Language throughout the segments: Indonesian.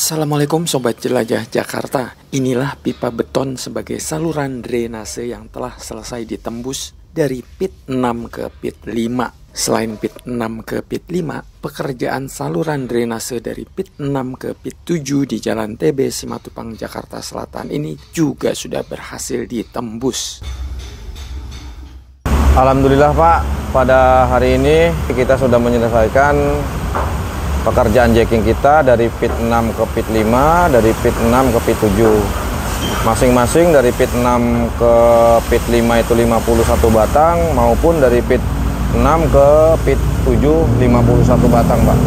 Assalamualaikum Sobat Jelajah Jakarta. Inilah pipa beton sebagai saluran drainase yang telah selesai ditembus dari pit 6 ke pit 5. Selain pit 6 ke pit 5, pekerjaan saluran drainase dari pit 6 ke pit 7 di Jalan TB Simatupang Jakarta Selatan ini juga sudah berhasil ditembus. Alhamdulillah Pak, pada hari ini kita sudah menyelesaikan pekerjaan jacking kita dari pit 6 ke pit 5, dari pit 6 ke pit 7. Masing-masing dari pit 6 ke pit 5 itu 51 batang, maupun dari pit 6 ke pit 7 51 batang, Pak.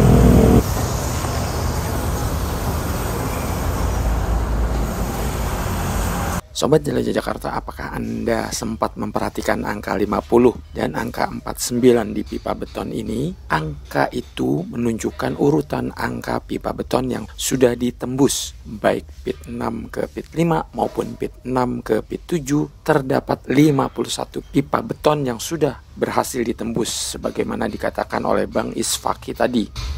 Sobat Jelajah Jakarta, apakah Anda sempat memperhatikan angka 50 dan angka 49 di pipa beton ini? Angka itu menunjukkan urutan angka pipa beton yang sudah ditembus, baik pit 6 ke pit 5 maupun pit 6 ke pit 7. Terdapat 51 pipa beton yang sudah berhasil ditembus, sebagaimana dikatakan oleh Bang Isfaki tadi.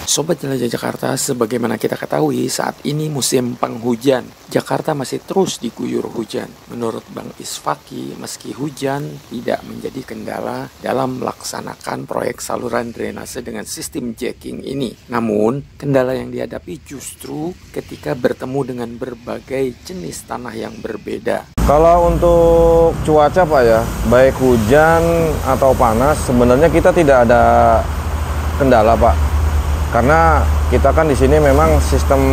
Sobat Jelajah Jakarta, sebagaimana kita ketahui saat ini musim penghujan, Jakarta masih terus diguyur hujan. Menurut Bang Isfaki, meski hujan tidak menjadi kendala dalam melaksanakan proyek saluran drainase dengan sistem jacking ini. Namun, kendala yang dihadapi justru ketika bertemu dengan berbagai jenis tanah yang berbeda. Kalau untuk cuaca Pak ya, baik hujan atau panas, sebenarnya kita tidak ada kendala Pak. Karena kita kan di sini memang sistem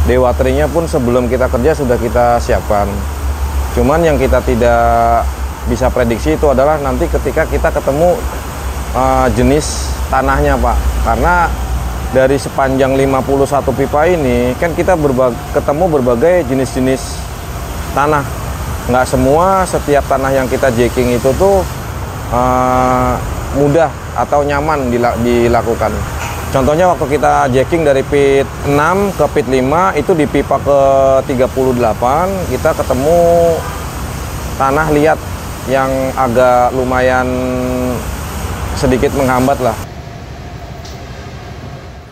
dewatering-nya pun sebelum kita kerja sudah kita siapkan. Cuman yang kita tidak bisa prediksi itu adalah nanti ketika kita ketemu jenis tanahnya Pak. Karena dari sepanjang 51 pipa ini kan kita ketemu berbagai jenis-jenis tanah. Nggak semua setiap tanah yang kita jacking itu tuh mudah atau nyaman dilakukan. Contohnya waktu kita jacking dari pit 6 ke pit 5 itu di pipa ke 38 kita ketemu tanah liat yang agak lumayan sedikit menghambat lah.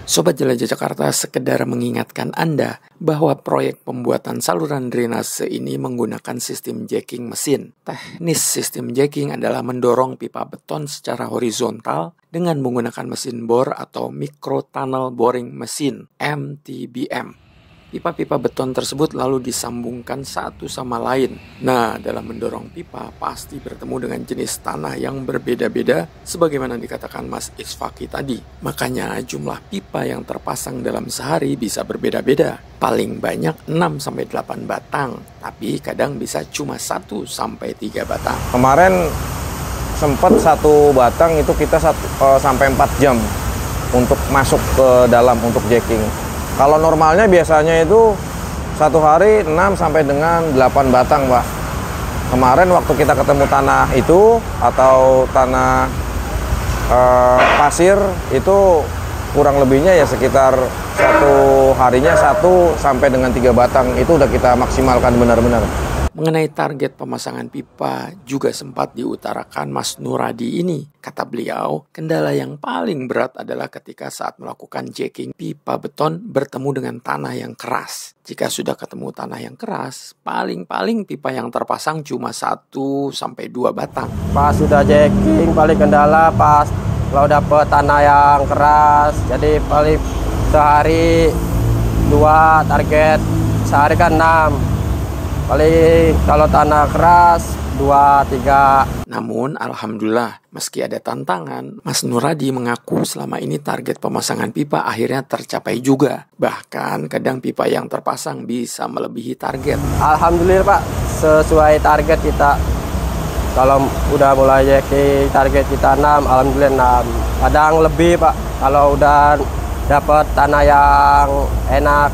Sobat Jelajah Jakarta, sekedar mengingatkan Anda bahwa proyek pembuatan saluran drainase ini menggunakan sistem jacking mesin. Teknis sistem jacking adalah mendorong pipa beton secara horizontal dengan menggunakan mesin bor atau micro tunnel boring machine (MTBM). Pipa-pipa beton tersebut lalu disambungkan satu sama lain. Nah, dalam mendorong pipa pasti bertemu dengan jenis tanah yang berbeda-beda sebagaimana dikatakan Mas Isfaki tadi. Makanya jumlah pipa yang terpasang dalam sehari bisa berbeda-beda. Paling banyak 6-8 batang, tapi kadang bisa cuma 1-3 batang. Kemarin sempat satu batang itu kita sampai 4 jam untuk masuk ke dalam untuk jacking. Kalau normalnya biasanya itu satu hari 6 sampai dengan 8 batang Pak. Kemarin waktu kita ketemu tanah itu atau tanah pasir itu kurang lebihnya ya sekitar satu harinya 1 sampai dengan 3 batang itu udah kita maksimalkan benar-benar. Mengenai target pemasangan pipa juga sempat diutarakan Mas Nuradi ini. Kata beliau, kendala yang paling berat adalah ketika saat melakukan jacking pipa beton bertemu dengan tanah yang keras. Jika sudah ketemu tanah yang keras, paling-paling pipa yang terpasang cuma 1-2 batang. Pas sudah jacking paling kendala pas kalau dapet tanah yang keras. Jadi paling sehari 2 target, sehari kan 6. Paling kalau tanah keras 2-3. Namun alhamdulillah meski ada tantangan, Mas Nuradi mengaku selama ini target pemasangan pipa akhirnya tercapai juga. Bahkan kadang pipa yang terpasang bisa melebihi target. Alhamdulillah Pak, sesuai target kita. Kalau udah mulai jacking target kita 6, alhamdulillah 6. Kadang lebih Pak kalau udah dapat tanah yang enak.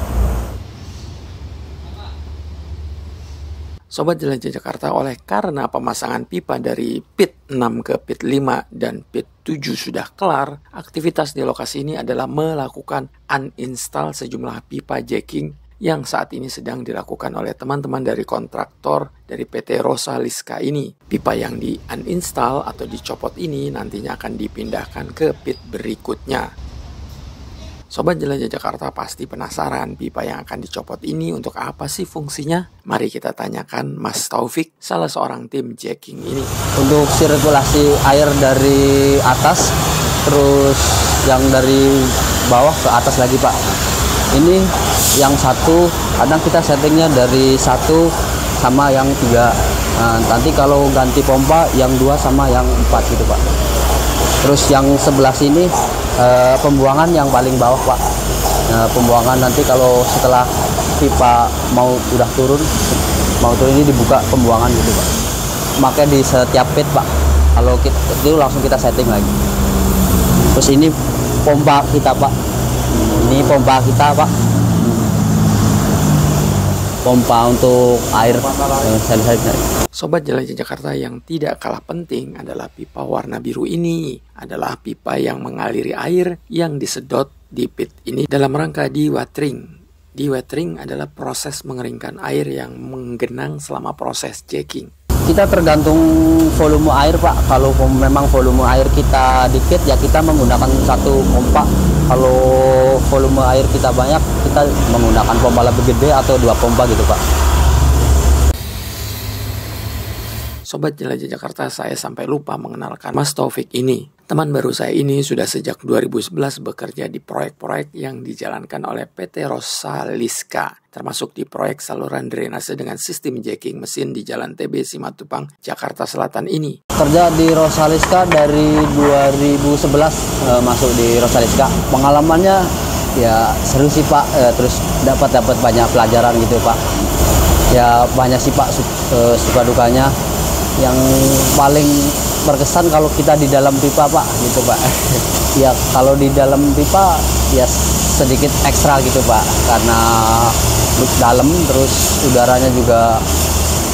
Sobat Jelajah Jakarta, oleh karena pemasangan pipa dari pit 6 ke pit 5 dan pit 7 sudah kelar, aktivitas di lokasi ini adalah melakukan uninstall sejumlah pipa jacking yang saat ini sedang dilakukan oleh teman-teman dari kontraktor dari PT Rosa Liska ini. Pipa yang di uninstall atau dicopot ini nantinya akan dipindahkan ke pit berikutnya. Sobat Jelajah Jakarta pasti penasaran pipa yang akan dicopot ini untuk apa sih fungsinya? Mari kita tanyakan Mas Taufik, salah seorang tim jacking ini. Untuk sirkulasi air dari atas, terus yang dari bawah ke atas lagi Pak. Ini yang satu, kadang kita settingnya dari 1 sama yang 3. Nah, nanti kalau ganti pompa yang 2 sama yang 4 gitu Pak. Terus yang sebelah sini pembuangan yang paling bawah Pak. Nah, pembuangan nanti kalau setelah pipa udah turun ini dibuka pembuangan gitu Pak. Makanya di setiap pit Pak. Kalau kita itu langsung kita setting lagi. Terus ini pompa kita Pak. Ini pompa kita Pak. Pompa untuk air. Sobat Jelajah Jakarta, yang tidak kalah penting adalah pipa warna biru ini. Adalah pipa yang mengaliri air yang disedot di pit ini dalam rangka dewatering. Dewatering adalah proses mengeringkan air yang menggenang selama proses jacking. Kita tergantung volume air Pak. Kalau memang volume air kita dikit ya kita menggunakan 1 pompa. Kalau volume air kita banyak kita menggunakan pompa lebih gede atau 2 pompa gitu Pak. Sobat Jelajah Jakarta, saya sampai lupa mengenalkan Mas Taufik ini. Teman baru saya ini sudah sejak 2011 bekerja di proyek-proyek yang dijalankan oleh PT Rosaliska, termasuk di proyek saluran drainase dengan sistem jacking mesin di Jalan TB Simatupang, Jakarta Selatan ini. Kerja di Rosaliska dari 2011 masuk di Rosaliska. Pengalamannya ya seru sih Pak, terus dapat banyak pelajaran gitu Pak. Ya banyak sih Pak suka dukanya. Yang paling berkesan kalau kita di dalam pipa Pak gitu Pak. Ya kalau di dalam pipa ya sedikit ekstra gitu Pak, karena dalam terus udaranya juga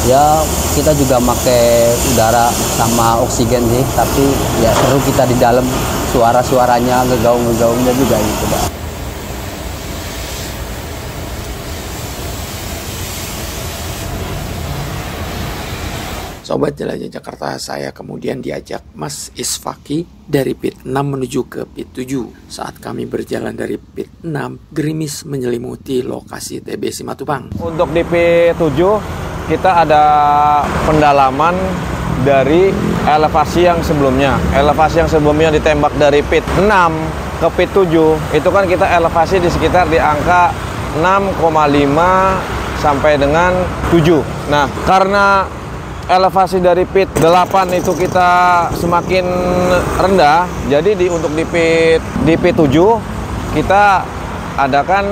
ya kita juga pakai udara sama oksigen sih, tapi ya seru kita di dalam, suaranya ngegaung-ngegaungnya juga gitu Pak. Sobat Jelajah Jakarta, saya kemudian diajak Mas Isfaki dari pit 6 menuju ke pit 7. Saat kami berjalan dari pit 6, gerimis menyelimuti lokasi TB Simatupang. Untuk di pit 7, kita ada pendalaman dari elevasi yang sebelumnya. Elevasi yang sebelumnya ditembak dari pit 6 ke pit 7, itu kan kita elevasi di sekitar di angka 6,5 sampai dengan 7. Nah, karena elevasi dari pit 8 itu kita semakin rendah, jadi untuk di pit 7 kita adakan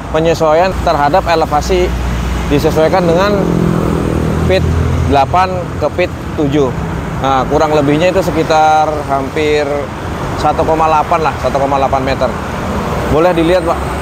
penyesuaian terhadap elevasi, disesuaikan dengan pit 8 ke pit 7. Nah, kurang lebihnya itu sekitar hampir 1,8 lah, 1,8 meter. Boleh dilihat Pak.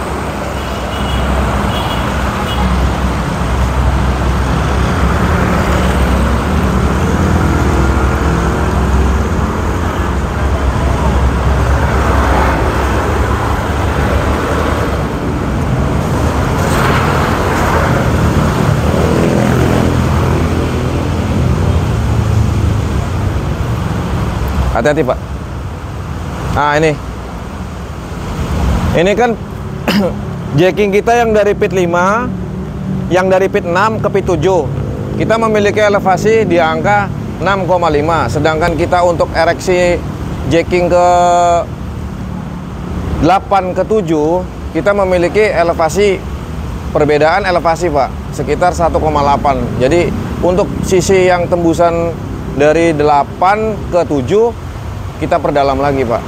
Hati-hati Pak. Nah ini kan jacking kita yang dari pit 5, yang dari pit 6 ke pit 7 kita memiliki elevasi di angka 6,5. Sedangkan kita untuk ereksi jacking ke 8 ke 7 kita memiliki perbedaan elevasi Pak, sekitar 1,8. Jadi untuk sisi yang tembusan dari 8 ke 7 kita perdalam lagi Pak.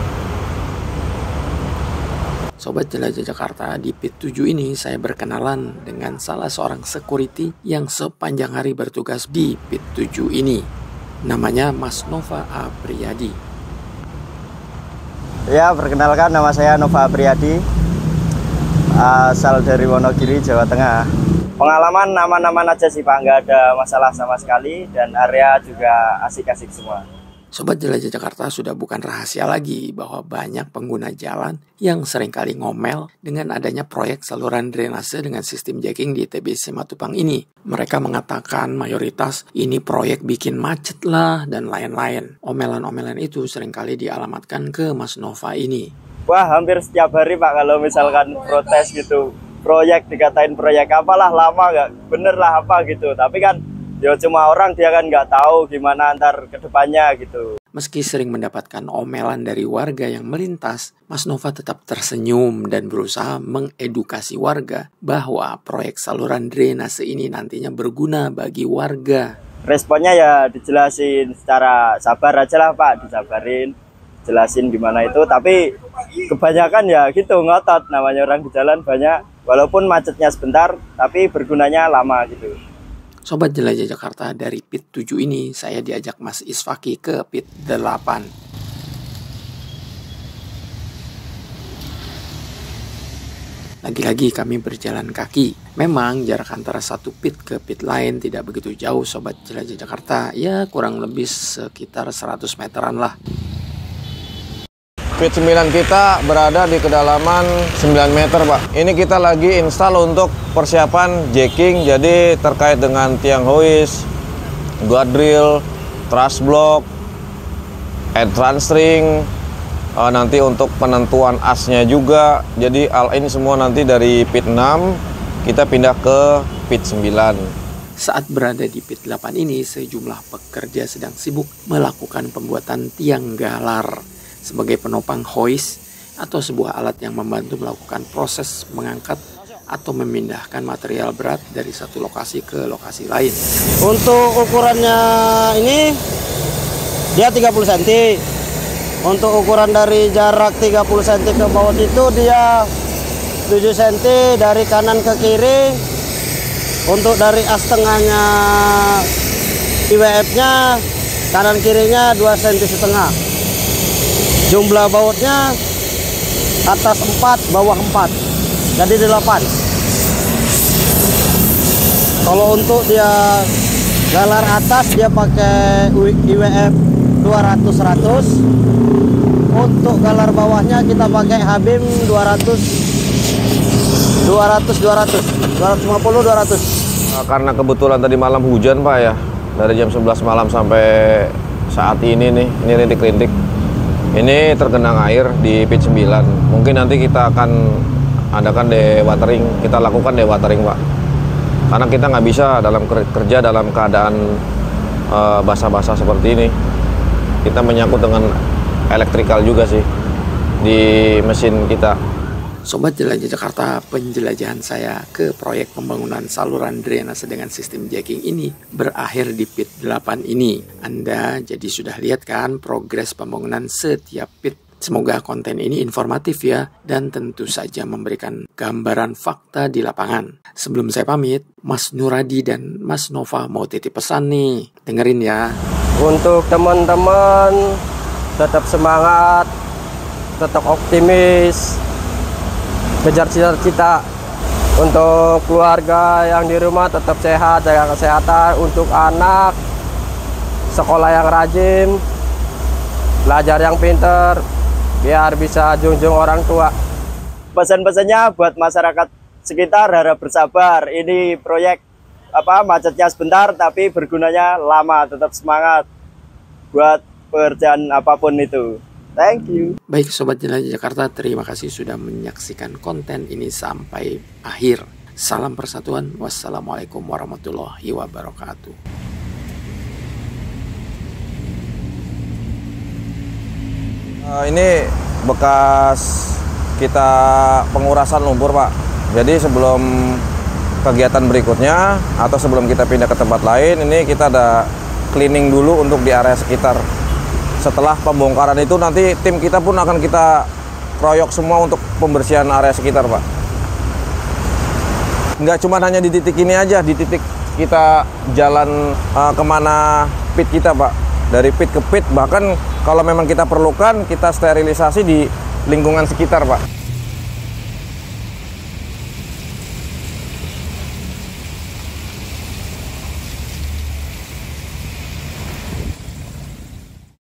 Sobat Jelajah Jakarta, di pit 7 ini saya berkenalan dengan salah seorang security yang sepanjang hari bertugas di pit 7 ini. Namanya Mas Nova Apriyadi. Ya, perkenalkan nama saya Nova Apriyadi, asal dari Wonogiri, Jawa Tengah. Pengalaman aman-aman aja sih Pak, nggak ada masalah sama sekali, dan area juga asik-asik semua. Sobat Jelajah Jakarta, sudah bukan rahasia lagi bahwa banyak pengguna jalan yang seringkali ngomel dengan adanya proyek saluran drainase dengan sistem jacking di TB Simatupang ini. Mereka mengatakan mayoritas ini proyek bikin macet lah dan lain-lain. Omelan-omelan itu seringkali dialamatkan ke Mas Nova ini. Wah, hampir setiap hari Pak kalau misalkan protes gitu. Proyek dikatain proyek apalah, lama nggak bener lah apa gitu. Tapi kan ya cuma orang, dia kan nggak tahu gimana antar kedepannya gitu. Meski sering mendapatkan omelan dari warga yang melintas, Mas Nova tetap tersenyum dan berusaha mengedukasi warga bahwa proyek saluran drainase ini nantinya berguna bagi warga. Responnya ya dijelasin secara sabar aja lah Pak, disabarin, jelasin gimana itu. Tapi kebanyakan ya gitu, ngotot, namanya orang di jalan banyak. Walaupun macetnya sebentar, tapi bergunanya lama gitu. Sobat Jelajah Jakarta, dari PIT 7 ini saya diajak Mas Isfaki ke PIT 8. Lagi-lagi kami berjalan kaki. Memang jarak antara satu pit ke pit lain tidak begitu jauh Sobat Jelajah Jakarta. Ya kurang lebih sekitar 100 meteran lah. Pit 9 kita berada di kedalaman 9 meter Pak. Ini kita lagi install untuk persiapan jacking. Jadi terkait dengan tiang hoist, guardrail, truss block, entrance ring, nanti untuk penentuan asnya juga. Jadi ini semua nanti dari pit 6 kita pindah ke pit 9. Saat berada di pit 8 ini, sejumlah pekerja sedang sibuk melakukan pembuatan tiang galar sebagai penopang hoist atau sebuah alat yang membantu melakukan proses mengangkat atau memindahkan material berat dari satu lokasi ke lokasi lain. Untuk ukurannya ini dia 30 cm. Untuk ukuran dari jarak 30 cm ke bawah itu dia 7 cm dari kanan ke kiri. Untuk dari as tengahnya IWF-nya kanan kirinya 2,5 cm. Jumlah bautnya atas 4, bawah 4. Jadi 8. Kalau untuk dia galar atas dia pakai IWF 200-100. Untuk galar bawahnya kita pakai Habim 250-200. Karena kebetulan tadi malam hujan Pak ya, dari jam 11 malam sampai saat ini nih, ini rintik-rintik. Ini tergenang air di pit 9. Mungkin nanti kita akan adakan dewatering, kita lakukan dewatering Pak. Karena kita nggak bisa dalam kerja dalam keadaan basah-basah seperti ini. Kita menyangkut dengan elektrikal juga sih di mesin kita. Sobat Jelajah Jakarta, penjelajahan saya ke proyek pembangunan saluran drainase dengan sistem jacking ini berakhir di pit 8 ini. Anda jadi sudah lihat kan progres pembangunan setiap pit. Semoga konten ini informatif ya, dan tentu saja memberikan gambaran fakta di lapangan. Sebelum saya pamit, Mas Nuradi dan Mas Nova mau titip pesan nih. Dengerin ya. Untuk teman-teman tetap semangat, tetap optimis, kejar cita-cita. Untuk keluarga yang di rumah tetap sehat, jaga kesehatan. Untuk anak, sekolah yang rajin, belajar yang pinter, biar bisa junjung orang tua. Pesan-pesannya buat masyarakat sekitar harap bersabar. Ini proyek macetnya sebentar tapi bergunanya lama. Tetap semangat buat pekerjaan apapun itu. Thank you. Baik Sobat Jelajah Jakarta, terima kasih sudah menyaksikan konten ini sampai akhir. Salam persatuan. Wassalamualaikum warahmatullahi wabarakatuh. Ini bekas kita pengurasan lumpur Pak. Jadi sebelum kegiatan berikutnya atau sebelum kita pindah ke tempat lain, ini kita ada cleaning dulu untuk di area sekitar. Setelah pembongkaran itu nanti tim kita pun akan kita kroyok semua untuk pembersihan area sekitar Pak. Nggak cuma hanya di titik ini aja, di titik kita jalan kemana pit kita Pak. Dari pit ke pit, bahkan kalau memang kita perlukan, kita sterilisasi di lingkungan sekitar Pak.